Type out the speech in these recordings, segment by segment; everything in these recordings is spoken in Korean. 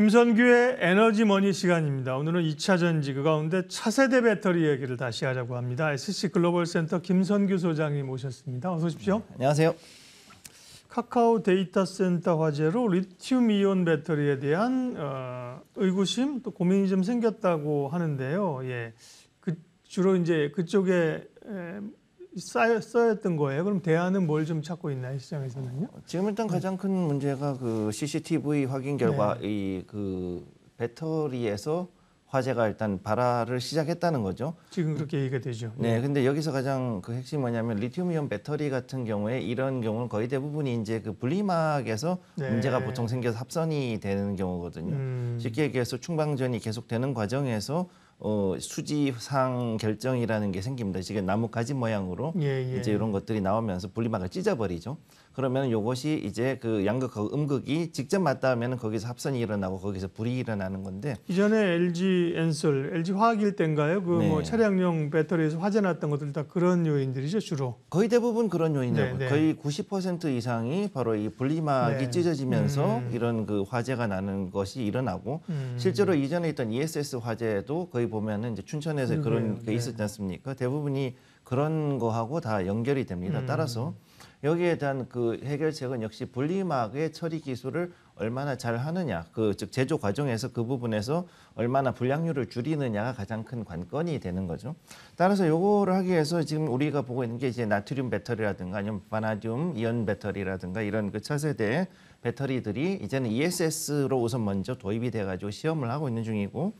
김선규의 에너지머니 시간입니다. 오늘은 2차 전지 그 가운데 차세대 배터리 얘기를 다시 하자고 합니다. SC글로벌센터 김선규 소장님 모셨습니다. 어서 오십시오. 안녕하세요. 카카오 데이터센터 화재로 리튬이온 배터리에 대한 의구심 또 고민이 좀 생겼다고 하는데요. 예, 주로 이제 그쪽에 써였던 거예요. 그럼 대안은 뭘 좀 찾고 있나요, 시장에서는요? 지금 일단 가장 큰 문제가 그 CCTV 확인 결과 이 그 배터리에서 화재가 일단 발화를 시작했다는 거죠. 지금 그렇게 얘기가 되죠. 네, 근데 여기서 가장 그 핵심이 뭐냐면 리튬이온 배터리 같은 경우에 이런 경우는 거의 대부분이 이제 그 분리막에서 문제가 보통 생겨서 합선이 되는 경우거든요. 쉽게 얘기해서 충방전이 계속되는 과정에서 수지상 결정이라는 게 생깁니다. 지금 나무 가지 모양으로 이제 이런 것들이 나오면서 분리막을 찢어버리죠. 그러면 이것이 이제 그 양극하고 음극이 직접 맞닿으면 거기서 합선이 일어나고 거기서 불이 일어나는 건데 이전에 LG 엔솔, LG 화학일 때인가요? 그 뭐 차량용 배터리에서 화재 났던 것들 다 그런 요인들이죠, 주로. 거의 대부분 그런 요인이에요. 거의 90% 이상이 바로 이 분리막이 찢어지면서 이런 그 화재가 나는 것이 일어나고 실제로 이전에 있던 ESS 화재도 거의 보면은 이제 춘천에서 그런 게 있었지 않습니까? 대부분이 그런 거하고 다 연결이 됩니다. 따라서 여기에 대한 그 해결책은 역시 분리막의 처리 기술을 얼마나 잘 하느냐, 즉 제조 과정에서 그 부분에서 얼마나 불량률을 줄이느냐가 가장 큰 관건이 되는 거죠. 따라서 요거를 하기 위해서 지금 우리가 보고 있는 게 이제 나트륨 배터리라든가 아니면 바나듐 이온 배터리라든가 이런 그 차세대 배터리들이 이제는 ESS로 우선 먼저 도입이 돼가지고 시험을 하고 있는 중이고,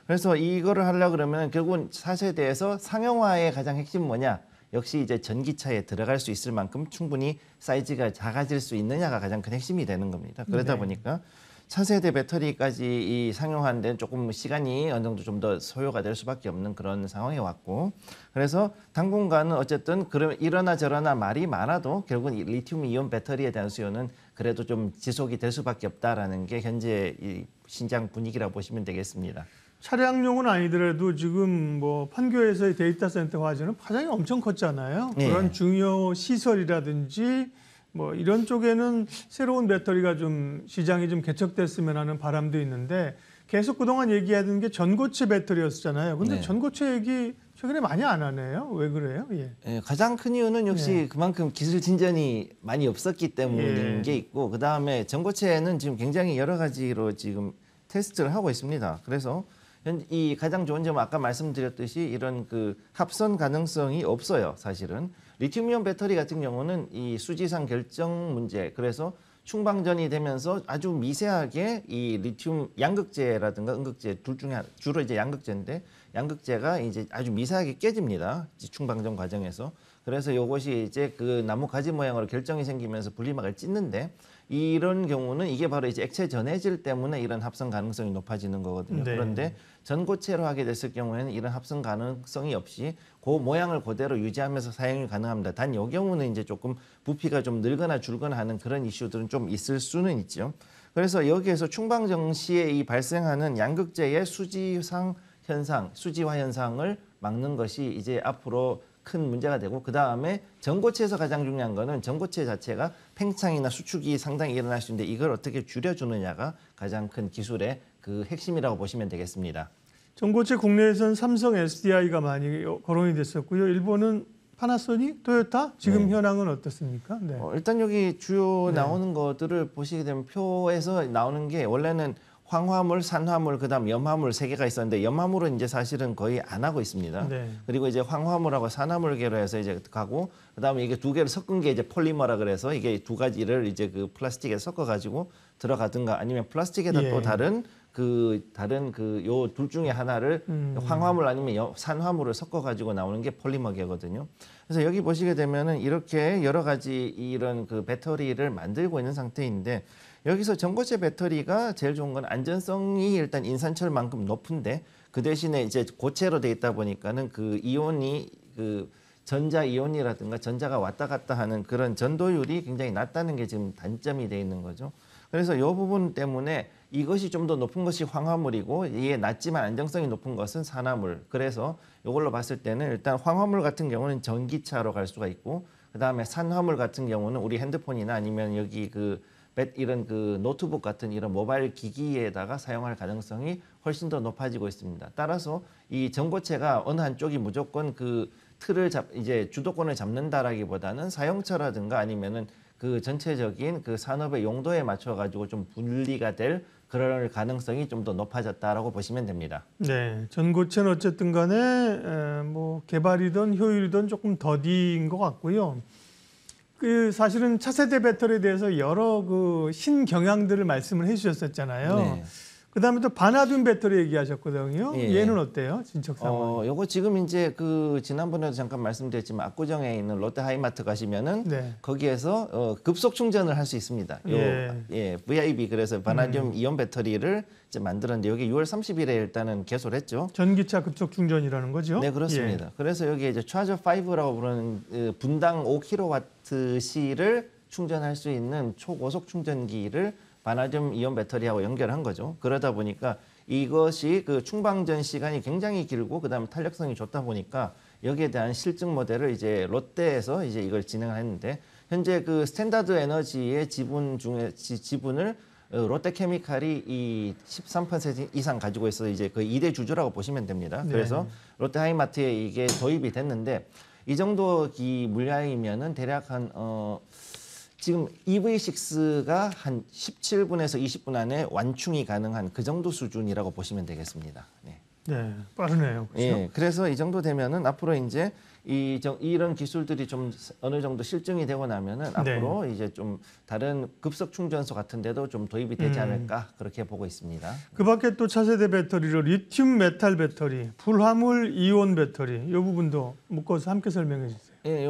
그래서 이거를 하려고 그러면 결국은 4세대에서 상용화의 가장 핵심 뭐냐? 역시 이제 전기차에 들어갈 수 있을 만큼 충분히 사이즈가 작아질 수 있느냐가 가장 큰 핵심이 되는 겁니다. 그러다 보니까 차세대 배터리까지 이 상용화하는 데는 조금 시간이 어느 정도 좀 더 소요가 될 수밖에 없는 그런 상황에 왔고, 그래서 당분간은 어쨌든 이러나 저러나 말이 많아도 결국은 이 리튬 이온 배터리에 대한 수요는 그래도 좀 지속이 될 수밖에 없다라는 게 현재 이 시장 분위기라고 보시면 되겠습니다. 차량용은 아니더라도 지금 뭐 판교에서의 데이터 센터 화재는 파장이 엄청 컸잖아요. 그런 중요 시설이라든지 뭐 이런 쪽에는 새로운 배터리가 좀 시장이 좀 개척됐으면 하는 바람도 있는데 계속 그동안 얘기하던 게 전고체 배터리였잖아요. 근데 전고체 얘기 최근에 많이 안 하네요. 왜 그래요? 가장 큰 이유는 역시 그만큼 기술 진전이 많이 없었기 때문인 게 있고, 그다음에 전고체는 지금 굉장히 여러 가지로 지금 테스트를 하고 있습니다. 그래서 이 가장 좋은 점은 아까 말씀드렸듯이 이런 그 합선 가능성이 없어요. 사실은 리튬이온 배터리 같은 경우는 이 수지상 결정 문제, 그래서 충방전이 되면서 아주 미세하게 이 리튬 양극재라든가 음극재 둘 중에 주로 이제 양극재인데 양극재가 이제 아주 미세하게 깨집니다. 충방전 과정에서. 그래서 이것이 이제 그 나무 가지 모양으로 결정이 생기면서 분리막을 찢는데, 이런 경우는 이게 바로 이제 액체 전해질 때문에 이런 합성 가능성이 높아지는 거거든요. 그런데 전고체로 하게 됐을 경우에는 이런 합성 가능성이 없이 그 모양을 그대로 유지하면서 사용이 가능합니다. 단 이 경우는 이제 조금 부피가 좀 늘거나 줄거나 하는 그런 이슈들은 좀 있을 수는 있죠. 그래서 여기에서 충방정 시에 이 발생하는 양극재의 수지상 현상, 수지화 현상을 막는 것이 이제 앞으로 큰 문제가 되고, 그 다음에 전고체에서 가장 중요한 거는 전고체 자체가 팽창이나 수축이 상당히 일어날 수 있는데 이걸 어떻게 줄여주느냐가 가장 큰 기술의 그 핵심이라고 보시면 되겠습니다. 전고체 국내에서는 삼성, SDI가 많이 거론이 됐었고요. 일본은 파나소닉, 토요타 지금 현황은 어떻습니까? 일단 여기 주요 나오는 것들을 보시게 되면 표에서 나오는 게 원래는 황화물, 산화물, 그다음 염화물 세 개가 있었는데 염화물은 이제 사실은 거의 안 하고 있습니다. 그리고 이제 황화물하고 산화물계로 해서 이제 가고, 그다음에 이게 두 개를 섞은 게 이제 폴리머라 그래서 이게 두 가지를 이제 그 플라스틱에 섞어 가지고 들어가든가 아니면 플라스틱에다 또 다른 요 둘 중에 하나를 황화물 아니면 산화물을 섞어 가지고 나오는 게 폴리머계거든요. 그래서 여기 보시게 되면은 이렇게 여러 가지 이런 그 배터리를 만들고 있는 상태인데, 여기서 전고체 배터리가 제일 좋은 건 안전성이 일단 인산철만큼 높은데, 그 대신에 이제 고체로 돼 있다 보니까는 그 이온이 그 전자 이온이라든가 전자가 왔다 갔다 하는 그런 전도율이 굉장히 낮다는 게 지금 단점이 돼 있는 거죠. 그래서 이 부분 때문에 이것이 좀 더 높은 것이 황화물이고 이게 낮지만 안정성이 높은 것은 산화물. 그래서 이걸로 봤을 때는 일단 황화물 같은 경우는 전기차로 갈 수가 있고, 그다음에 산화물 같은 경우는 우리 핸드폰이나 아니면 여기 그 이런 그 노트북 같은 이런 모바일 기기에다가 사용할 가능성이 훨씬 더 높아지고 있습니다. 따라서 이 전고체가 어느 한쪽이 무조건 그 틀을 이제 주도권을 잡는다라기보다는 사용처라든가 아니면은 그 전체적인 그 산업의 용도에 맞춰 가지고 좀 분리가 될 그럴 가능성이 좀 더 높아졌다라고 보시면 됩니다. 네, 전고체는 어쨌든 간에 뭐 개발이든 효율이든 조금 더디인 것 같고요. 그 사실은 차세대 배터리에 대해서 여러 그 신경향들을 말씀을 해주셨었잖아요. 네. 그다음에 또 바나듐 배터리 얘기하셨거든요. 예. 얘는 어때요? 진척 상황? 요거 지금 이제 그 지난번에도 잠깐 말씀드렸지만 압구정에 있는 롯데 하이마트 가시면은 네. 거기에서 급속 충전을 할 수 있습니다. VIB 그래서 바나듐 이온 배터리를 이제 만들었는데 여기 6월 30일에 일단은 개소를 했죠. 전기차 급속 충전이라는 거죠? 네, 그렇습니다. 그래서 여기 이제 차저 5라고 부르는 분당 5kWh를 충전할 수 있는 초고속 충전기를 바나듐 이온 배터리하고 연결한 거죠. 그러다 보니까 이것이 그 충방전 시간이 굉장히 길고 그다음에 탄력성이 좋다 보니까 여기에 대한 실증 모델을 이제 롯데에서 이제 이걸 진행했는데 현재 그 스탠다드 에너지의 지분을 롯데케미칼이 이 13% 이상 가지고 있어 이제 그 2대 주주라고 보시면 됩니다. 네. 그래서 롯데하이마트에 이게 도입이 됐는데 이 정도 이 물량이면은 대략 한 지금 EV6가 한 17분에서 20분 안에 완충이 가능한 그 정도 수준이라고 보시면 되겠습니다. 네. 네, 빠르네요. 그렇죠? 예, 그래서 이 정도 되면은 앞으로 이제 이런 기술들이 좀 어느 정도 실증이 되고 나면은 네. 앞으로 이제 좀 다른 급속 충전소 같은 데도 좀 도입이 되지 않을까 그렇게 보고 있습니다. 그 밖에 또 차세대 배터리로 리튬 메탈 배터리, 불화물 이온 배터리 이 부분도 묶어서 함께 설명해 주세요. 예,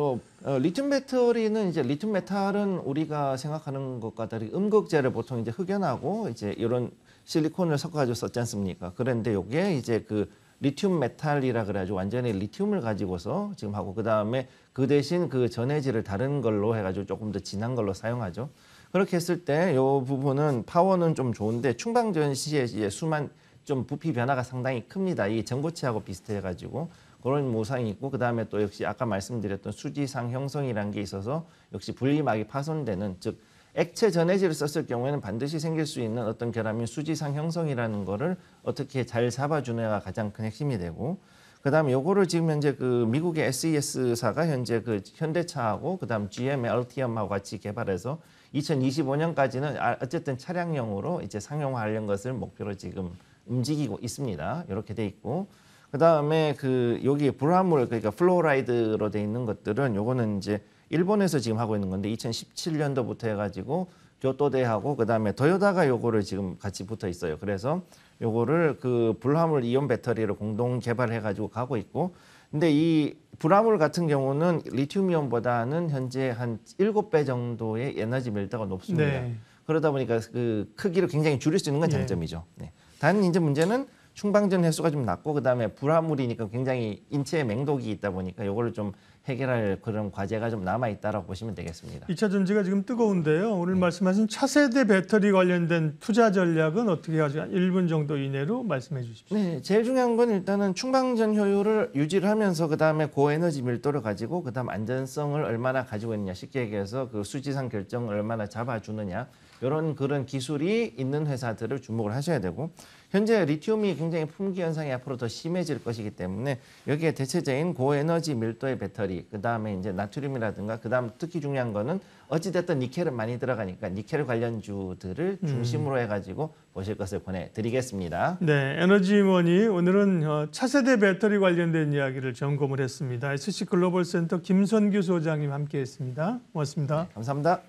리튬 배터리는 이제 리튬 메탈은 우리가 생각하는 것과 다르게 음극재를 보통 이제 흑연하고 이제 이런 실리콘을 섞어가지고 썼지 않습니까? 그런데 이게 이제 그 리튬 메탈이라 그래가지고 완전히 리튬을 가지고서 지금 하고 그 다음에 그 대신 그 전해질을 다른 걸로 해가지고 조금 더 진한 걸로 사용하죠. 그렇게 했을 때 이 부분은 파워는 좀 좋은데 충방전 시에 이제 수만 좀 부피 변화가 상당히 큽니다. 이 전고체하고 비슷해가지고. 그런 모상이 있고 그다음에 또 역시 아까 말씀드렸던 수지상 형성이라는 게 있어서 역시 분리막이 파손되는 즉 액체 전해질을 썼을 경우에는 반드시 생길 수 있는 어떤 결함인 수지상 형성이라는 거를 어떻게 잘 잡아주느냐가 가장 큰 핵심이 되고 그다음에 요거를 지금 현재 그 미국의 SES사가 현재 그 현대차하고 그다음 GM의 얼티엄하고 같이 개발해서 2025년까지는 어쨌든 차량용으로 이제 상용화하려는 것을 목표로 지금 움직이고 있습니다. 이렇게 돼 있고 그다음에 그 여기 불화물 그러니까 플로라이드로 돼 있는 것들은 요거는 이제 일본에서 지금 하고 있는 건데 2017년도부터 해가지고 교토대하고 그다음에 도요다가 요거를 지금 같이 붙어 있어요. 그래서 요거를 그 불화물 이온 배터리를 공동 개발해가지고 가고 있고 근데 이 불화물 같은 경우는 리튬이온보다는 현재 한 7배 정도의 에너지 밀도가 높습니다. 네. 그러다 보니까 그 크기를 굉장히 줄일 수 있는 건 장점이죠. 네. 단 이제 문제는 충방전 횟수가 좀 낮고 그다음에 불화물이니까 굉장히 인체에 맹독이 있다 보니까 이거를 좀 해결할 그런 과제가 좀 남아 있다라고 보시면 되겠습니다. 2차 전지가 지금 뜨거운데요. 오늘 말씀하신 차세대 배터리 관련된 투자 전략은 어떻게 하죠? 1분 정도 이내로 말씀해 주십시오. 네, 제일 중요한 건 일단은 충방전 효율을 유지를 하면서 그다음에 고에너지 밀도를 가지고 그다음 안전성을 얼마나 가지고 있느냐 쉽게 얘기해서 그 수지상 결정을 얼마나 잡아주느냐 이런 그런 기술이 있는 회사들을 주목을 하셔야 되고 현재 리튬이 굉장히 품귀 현상이 앞으로 더 심해질 것이기 때문에 여기에 대체제인 고에너지 밀도의 배터리 그다음에 이제 나트륨이라든가 그다음 특히 중요한 거는 어찌됐든 니켈은 많이 들어가니까 니켈 관련주들을 중심으로 해가지고 보실 것을 보내드리겠습니다. 네, 에너지머니 오늘은 차세대 배터리 관련된 이야기를 점검을 했습니다. SC 글로벌 센터 김선규 소장님 함께했습니다. 고맙습니다. 감사합니다.